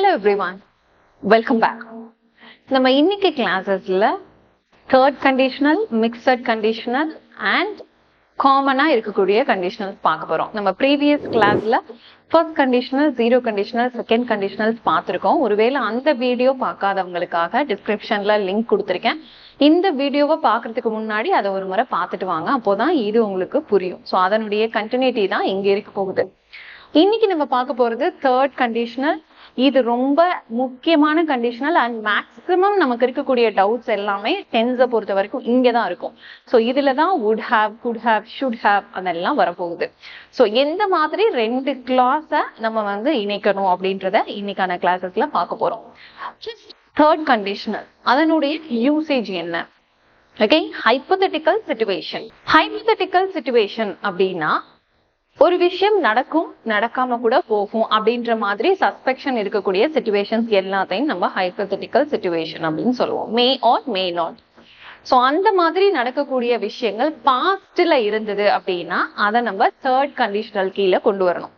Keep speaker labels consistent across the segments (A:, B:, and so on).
A: Hello everyone, welcome back. நம்ம இன்னைக்கு கிளாஸஸ்ல third conditional, mixed conditional and காமனா இருக்கக்கூடிய கண்டிஷனல்ஸ் பார்க்க போறோம். நம்ம ப்ரீவியஸ் கிளாஸ்ல first conditional, zero conditional, second conditionals பார்த்துருக்கோம். ஒருவேளை அந்த வீடியோ பார்க்காதவங்களுக்காக டிஸ்கிரிப்ஷன்ல லிங்க் கொடுத்துருக்கேன். இந்த வீடியோவை பார்க்கறதுக்கு முன்னாடி அதை ஒரு முறை பார்த்துட்டு வாங்க, அப்போதான் இது உங்களுக்கு புரியும். ஸோ அதனுடைய கண்டினியூட்டி தான் இங்க இருக்க போகுது. இன்னைக்கு நம்ம பார்க்க போறது தேர்ட் கண்டிஷனல். இது ரொம்ப முக்கியமான கண்டிஷனல் அண்ட் மேக்சிமம் நமக்கு இருக்கக்கூடிய டவுட்ஸ் எல்லாமே டென்ஸை பொறுத்த வரைக்கும் இங்கதான் இருக்கும். ஸோ இதுலதான் would have, good have, should have அதெல்லாம் வரப்போகுது. ஸோ எந்த மாதிரி ரெண்டு கிளாஸை நம்ம இணைக்கணும் அப்படின்றத இன்னைக்கான கிளாஸஸ்ல பார்க்க போறோம். தேர்ட் கண்டிஷனல் அதனுடைய யூசேஜ் என்ன? Okay, hypothetical situation. Hypothetical situation அப்படின்னா ஒரு விஷயம் நடக்கும், நடக்காம கூட போகும் அப்படின்ற மாதிரி சஸ்பெக்ஷன் இருக்கக்கூடிய சிச்சுவேஷன்ஸ் எல்லாத்தையும் நம்ம ஹைப்போதெட்டிக்கல் சிச்சுவேஷன் அப்படின்னு சொல்லுவோம். மே ஆர் மே நாட். ஸோ அந்த மாதிரி நடக்கக்கூடிய விஷயங்கள் பாஸ்ட்ல இருந்தது அப்படின்னா அதை நம்ம தேர்ட் கண்டிஷனல் கீழே கொண்டு வரணும்.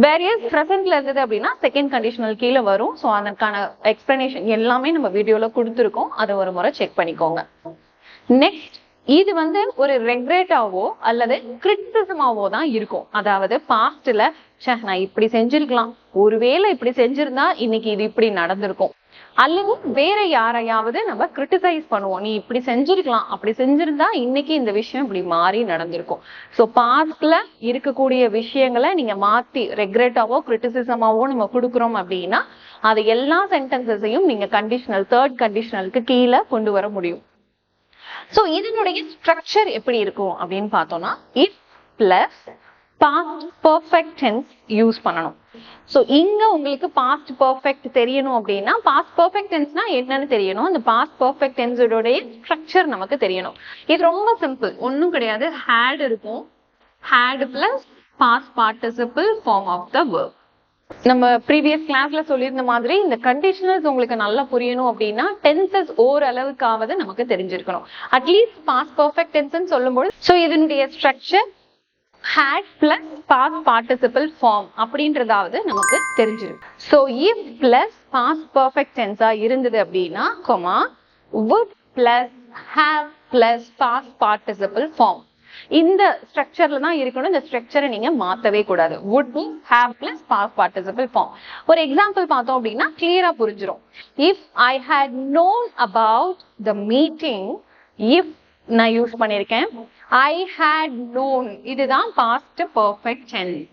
A: வேரியஸ் ப்ரெசென்ட்ல இருந்தது அப்படின்னா செகண்ட் கண்டிஷனல் கீழே வரும். ஸோ அதற்கான எக்ஸ்பிளனேஷன் எல்லாமே நம்ம வீடியோல கொடுத்துருக்கோம், அதை ஒரு முறை செக் பண்ணிக்கோங்க. நெக்ஸ்ட், இது ஒரு ரெக்ரெட்டாவோ அல்லது கிரிட்டிசிசமாவோ தான் இருக்கும். அதாவது பாஸ்ட்ல நான் இப்படி செஞ்சிருக்கலாம், ஒருவேளை இப்படி செஞ்சிருந்தா இன்னைக்கு இது இப்படி நடந்திருக்கும், அல்லது வேற யாரையாவது நம்ம கிரிட்டிசைஸ் பண்ணுவோம், நீ இப்படி செஞ்சிருக்கலாம், அப்படி செஞ்சிருந்தா இன்னைக்கு இந்த விஷயம் இப்படி மாறி நடந்திருக்கும். ஸோ பாஸ்ட்ல இருக்கக்கூடிய விஷயங்களை நீங்க மாத்தி ரெக்ரெட்டாவோ கிரிட்டிசிசமாவோ நம்ம கொடுக்குறோம் அப்படின்னா அது எல்லா சென்டென்சஸையும் நீங்க கண்டிஷனல், தேர்ட் கண்டிஷனலுக்கு கீழே கொண்டு வர முடியும். சோ இதனுடைய ஸ்ட்ரக்சர் எப்படி இருக்கும் அப்படின்னு பார்த்தோம்னா, if plus past perfect tense use பண்ணணும். சோ இங்க உங்களுக்கு பாஸ்ட் பெர்ஃபெக்ட் தெரியணும் அப்படின்னா பாஸ்ட் பெர்ஃபெக்ட் டென்ஸ்னா என்னன்னு தெரியணும். அந்த பாஸ்ட் பெர்ஃபெக்ட் டென்ஸோடைய ஸ்ட்ரக்சர் நமக்கு தெரியணும். இது ரொம்ப சிம்பிள், ஒன்றும் கிடையாது. ஹேட் இருக்கும், had plus past participle form of the verb. நம்ம ப்ரீவியஸ் கிளாஸ்ல சொல்லியிருந்த மாதிரி இந்த கண்டிஷனல்ஸ் உங்களுக்கு நல்லா புரியணும் அப்படின்னா டென்சஸ் ஓரளவுக்காவது நமக்கு தெரிஞ்சிருக்கணும். அட்லீஸ்ட் பாஸ்ட் பெர்ஃபெக்ட் டென்ஸ் சொல்லும்போது ஸோ இதனுடைய structure had plus past participle form அப்படின்றதாவது நமக்கு தெரிஞ்சிருக்கு. So if plus past perfect டென்ஸா இருந்தது அப்படின்னா comma would plus have plus past participle form இந்த ஸ்ட்ரக்சர்ல தான் இருக்கணும். இந்த ஸ்ட்ரக்சரை நீங்க மாத்தவே கூடாது. would be, have plus past participle form. ஒரு எக்ஸாம்பிள் பார்த்தோம் அப்படின்னா கிளியரா புரிஞ்சிடும். if I had known about the meeting, if நான் யூஸ் பண்ணிருக்கேன், I had known, இதுதான் past perfect tense.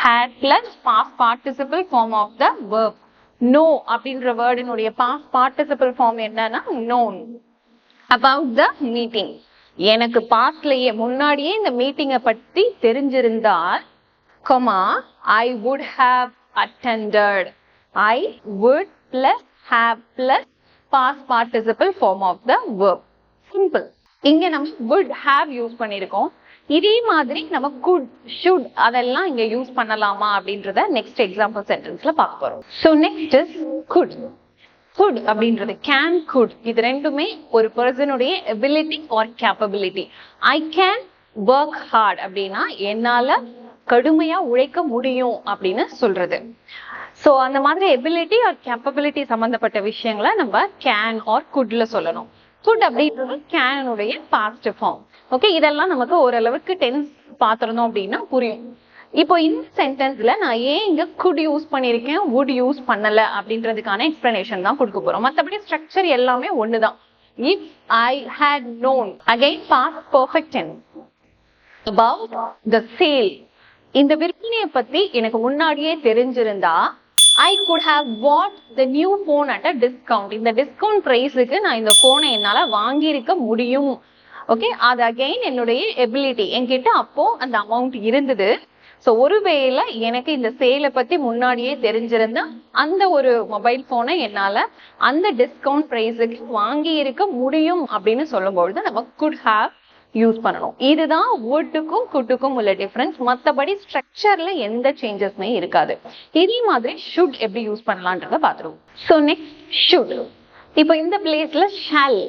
A: had plus past participle form of the verb. know அப்படின்ற வேர்டினுடைய past participle form என்னன்னா known about the meeting. எனக்கு பாஸ்ட்லயே முன்னாடியே இந்த மீட்டிங்கை பத்தி தெரிஞ்சிருந்தால் comma I would have attended. I would plus have plus past participle form of the verb. Simple. இங்க நம்ம வுட் ஹாவ் யூஸ் பண்ணிருக்கோம். இதே மாதிரி நம்ம குட், ஷுட் அதெல்லாம் இங்க யூஸ் பண்ணலாமா அப்படின்றத நெக்ஸ்ட் எக்ஸாம்பிள் சென்டென்ஸ்ல பார்க்க போறோம். So next is could. Could அப்படின்றது கேன், குட் இது ரெண்டுமே ஒரு பர்சனுடைய ability or capability. I can work hard அப்படின்னா என்னால கடுமையா உழைக்க முடியும் அப்படின்னு சொல்றது. ஸோ அந்த மாதிரி எபிலிட்டி ஆர் கேப்பபிலிட்டி சம்பந்தப்பட்ட விஷயங்களை நம்ம கேன் ஆர் குட்ல சொல்லணும். குட் அப்படின்றது கேனுடைய பாஸ்ட் ஃபார்ம். ஓகே, இதெல்லாம் நமக்கு ஓரளவுக்கு டென்ஸ் பார்த்திருந்தோம் அப்படின்னா புரியும். இப்போ இந்த சென்டென்ஸ்ல நான் ஏன் இங்க குட் யூஸ் பண்ணிருக்கேன், வுட் யூஸ் பண்ணல அப்படின்றதுக்கான எக்ஸ்பிளனேஷன் தான் கொடுக்க போறோம். மற்றபடி ஸ்ட்ரக்சர் எல்லாமே ஒண்ணுதான். If I had known, again past perfect tense, about the sale, இந்த விற்பனையை பத்தி எனக்கு முன்னாடியே தெரிஞ்சிருந்தா I could have bought the new phone at a discount. இந்த டிஸ்கவுண்ட் பிரைஸுக்கு நான் இந்த போனை என்னால வாங்கியிருக்க முடியும். ஓகே, அது அகைன் என்னுடைய எபிலிட்டி, என்கிட்ட அப்போ அந்த அமௌண்ட் இருந்தது. ஸோ ஒருவேளை எனக்கு இந்த சேலை பத்தி முன்னாடியே தெரிஞ்சிருந்தா அந்த ஒரு மொபைல் போனை என்னால அந்த டிஸ்கவுண்ட் பிரைஸுக்கு வாங்கி இருக்க முடியும் அப்படின்னு சொல்லும்பொழுது நம்ம குட் ஹாவ் யூஸ் பண்ணணும். இதுதான் வுட்டுக்கும் குட்டுக்கும் உள்ள டிஃபரன்ஸ். மற்றபடி ஸ்ட்ரக்சர்ல எந்த சேஞ்சஸ்மே இருக்காது. இதே மாதிரி ஷுட் எப்படி யூஸ் பண்ணலான்றத பாத்துருவோம். So next should. இப்போ இந்த பிளேஸ்ல ஷால்,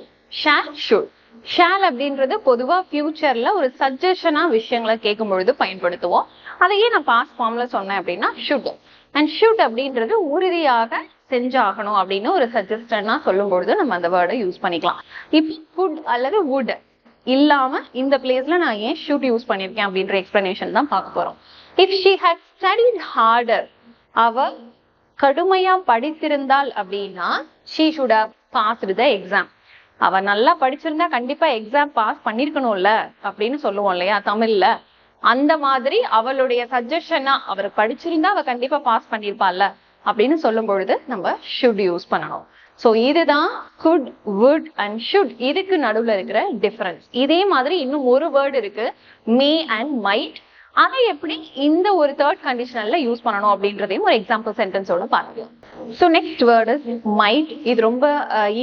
A: ஷால், ஷுட் ஷால் அப்படின்றது பொதுவா ஃபியூச்சர்ல ஒரு சஜஷனா விஷயங்களை கேட்கும் பொழுது பயன்படுத்துவோம். அதையே நான் பாஸ்ட் ஃபார்ம்ல சொன்னேன் அப்படின்னா ஷுட். அண்ட் ஷுட் அப்படின்றது உறுதியாக செஞ்சாகணும் அப்படின்னு ஒரு சஜஸ்டனா சொல்லும் பொழுது நம்ம அந்த வேர்டை யூஸ் பண்ணிக்கலாம். இப்போ ஃபுட் அல்லது வுட் இல்லாம இந்த பிளேஸ்ல நான் ஏன் ஷுட் யூஸ் பண்ணிருக்கேன் அப்படின்ற எக்ஸ்பிளனேஷன் தான் பார்க்க போறோம். If she had studied harder, அவ கடுமையா படித்திருந்தாள் அப்படின்னா she should have passed the exam. அவ நல்லா படிச்சிருந்தா கண்டிப்பா எக்ஸாம் பாஸ் பண்ணிருக்கணும்ல அப்படின்னு சொல்லுவோம் இல்லையா தமிழ்ல. அந்த மாதிரி அவளுடைய சஜஷனா அவர் படிச்சிருந்தா அவ கண்டிப்பா பாஸ் பண்ணிருப்பாள்ல அப்படின்னு சொல்லும் பொழுது நம்ம should யூஸ் பண்ணணும். சோ இதுதான் could, would and should. இதுக்கு நடுவுல இருக்கிற டிஃபரன்ஸ். இதே மாதிரி இன்னும் ஒரு வேர்டு இருக்கு, may and might. அதை எப்படி இந்த ஒரு தேர்ட் கண்டிஷனல்ல யூஸ் பண்ணணும் அப்படின்றதையும் ஒரு எக்ஸாம்பிள் சென்டென்ஸோட பார்க்கலாம். So next word is might. இது ரொம்ப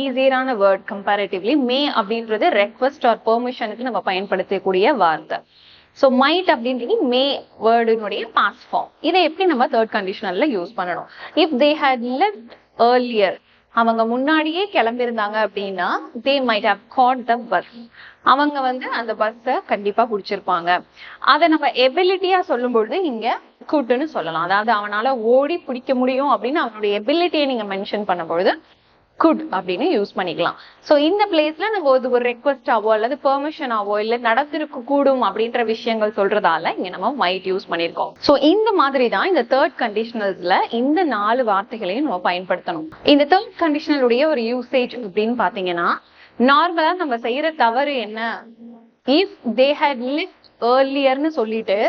A: ஈஸியரான வேர்ட் கம்பேரிட்டிவ்லி. மே அப்படின்றது ரெக்வஸ்ட் ஆர் பெர்மிஷனுக்கு நம்ம பயன்படுத்தக்கூடிய வார்த்தை. ஸோ மைட் அப்படின்றது மே வேர்டினுடைய பாஸ்ட் ஃபார்ம். இதை எப்படி நம்ம தேர்ட் கண்டிஷனல்ல யூஸ் பண்ணணும்? If they had left earlier, அவங்க முன்னாடியே கிளம்பியிருந்தாங்க அப்படின்னா they might have got the bus. அவங்க அந்த பஸ்ஸை கண்டிப்பா புடிச்சிருப்பாங்க. அதை நம்ம எபிலிட்டியா சொல்லும் பொழுது இங்க குட்னு சொல்லலாம். அதாவது அவனால ஓடி பிடிக்க முடியும் அப்படின்னு அவனுடைய எபிலிட்டியை நீங்க மென்ஷன் பண்ணும் பொழுது குட் அப்படின்னு யூஸ் பண்ணிக்கலாம். சோ இந்த பிளேஸ்ல நம்ம ஒரு ரெக்வஸ்டாவோ அல்லது பெர்மிஷனாவோ இல்ல நடத்திருக்க கூடும் அப்படின்ற விஷயங்கள் சொல்றதால இங்க நம்ம மைட் யூஸ் பண்ணிருக்கோம். சோ இந்த மாதிரி தான் இந்த தேர்ட் கண்டிஷனல்ஸ்ல இந்த 4 வார்த்தைகளையும் நம்ம பயன்படுத்தணும். இந்த தேர்ட் கண்டிஷனலுடைய ஒரு யூசேஜ் அப்படின்னு பாத்தீங்கன்னா, நார்மலா நம்ம செய்யற தவறு என்ன, இஃப் தே ஹேட் லிஃப்ட் ஏர்லியர்னு சொல்லிட்டு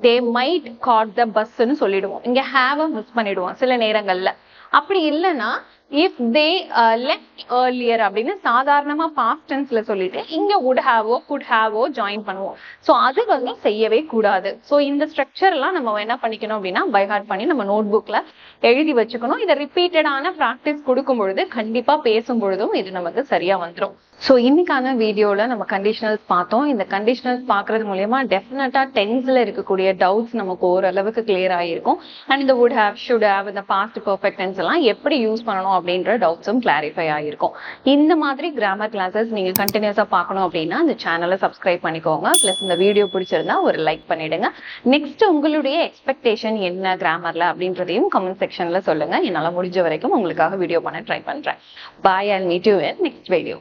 A: தே மைட் காட் த பஸ்ன்னு சொல்லிடுவோம். இங்க ஹேவ மிஸ் பண்ணிடுவோம் சில நேரங்கள்ல. அப்படி இல்லைன்னா இஃப் தே லெஃப்ட் ஏர்லியர் அப்படின்னு சாதாரணமா பாஸ்ட் டென்ஸ்ல சொல்லிட்டு இங்க would have could have join பண்ணுவோம். ஸோ அது செய்யவே கூடாது. ஸோ இந்த ஸ்ட்ரக்சர் எல்லாம் நம்ம என்ன பண்ணிக்கணும் அப்படின்னா பை ஹார்ட் பண்ணி நம்ம நோட் புக்ல எழுதி வச்சுக்கணும். இதை ரிப்பீட்டடான ப்ராக்டிஸ் கொடுக்கும் பொழுது கண்டிப்பா பேசும் பொழுதும் இது நமக்கு சரியா வந்துடும். ஸோ இன்னைக்கான வீடியோல நம்ம கண்டிஷனல்ஸ் பார்த்தோம். இந்த கண்டிஷனல்ஸ் பாக்குறது மூலியமா டெஃபினட்டா டென்ஸ்ல இருக்கக்கூடிய டவுட்ஸ் நமக்கு ஓரளவுக்கு கிளியர் ஆகிருக்கும். அண்ட் இந்த would have, should have, இந்த பாஸ்ட் பெர்ஃபெக்ட் டென்ஸ் எல்லாம் எப்படி யூஸ் பண்ணணும் அப்படின்ற டவுட்ஸும் கிளாரிஃபை ஆகிருக்கும். இந்த மாதிரி கிராமர் கிளாஸஸ் நீங்க கண்டினியூஸா பார்க்கணும் அப்படின்னா இந்த சேனலை சப்ஸ்கிரைப் பண்ணிக்கோங்க. பிளஸ் இந்த வீடியோ பிடிச்சிருந்தா ஒரு லைக் பண்ணிடுங்க. நெக்ஸ்ட் உங்களுடைய எக்ஸ்பெக்டேஷன் என்ன கிராமர்ல அப்படின்றதையும் கமெண்ட் செக்ஷன்ல சொல்லுங்க. என்னால முடிஞ்ச வரைக்கும் உங்களுக்காக வீடியோ பண்ண ட்ரை பண்றேன். பாய், I'll meet you in next video.